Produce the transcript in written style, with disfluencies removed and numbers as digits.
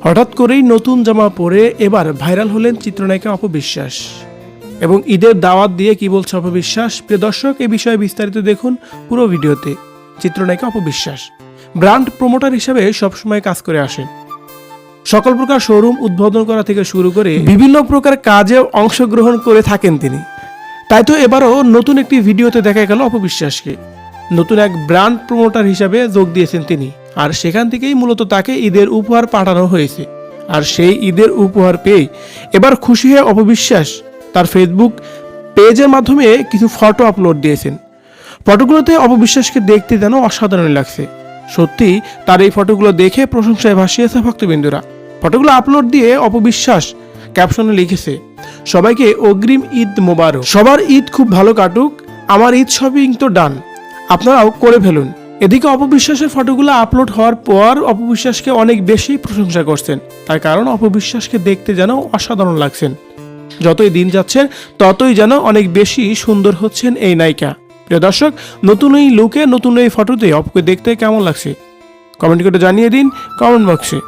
হঠাৎ করেই নতুন জামা পরে এবার ভাইরাল হলেন চিত্রনায়িকা অপবিশ্বাস এবং ঈদের দাওয়াত দিয়ে কি বলছে অপবিশ্বাস। প্রিয় দর্শক, এই বিষয়ে বিস্তারিত দেখুন পুরো ভিডিওতে। চিত্রনায়িকা অপবিশ্বাস ব্র্যান্ড প্রমোটার হিসেবে সবসময় কাজ করে আসেন। সকল প্রকার শোরুম উদ্বোধন করা থেকে শুরু করে বিভিন্ন প্রকার কাজে অংশগ্রহণ করে থাকেন তিনি। তাই তো এবারও নতুন একটি ভিডিওতে দেখা গেল অপবিশ্বাসকে নতুন এক ব্র্যান্ড প্রমোটার হিসাবে যোগ দিয়েছেন তিনি। আর সেখান থেকেই মূলত তাকে ঈদের উপহার পাঠানো হয়েছে। আর সেই ঈদের উপহার পেয়ে এবার খুশি হয়ে অপবিশ্বাস তার ফেসবুক পেজের মাধ্যমে কিছু ফটো আপলোড দিয়েছেন। ফটোগুলোতে অপবিশ্বাসকে দেখতে যেন অসাধারণ লাগছে। সত্যি তার এই ফটোগুলো দেখে প্রশংসায় ভাসিয়েছে ভক্তবিন্দুরা। ফটোগুলো আপলোড দিয়ে অপবিশ্বাস ক্যাপশনে লিখেছে, সবাইকে অগ্রিম ঈদ মোবারক, সবার ঈদ খুব ভালো কাটুক, আমার ঈদ শপিং তো ডান, আপনারাও করে ফেলুন। এদিকে অপবিশ্বাসের ফটোগুলো আপলোড হওয়ার পর অপবিশ্বাসকে অনেক বেশি প্রশংসা করছেন। তার কারণ অপবিশ্বাসকে দেখতে যেন অসাধারণ লাগছেন। যতই দিন যাচ্ছে ততই যেন অনেক বেশি সুন্দর হচ্ছেন এই নায়িকা। প্রিয় দর্শক, নতুন এই লুকে নতুন এই ফটোতে অপুকে দেখতে কেমন লাগছে কমেন্ট করে জানিয়ে দিন কমেন্ট বক্সে।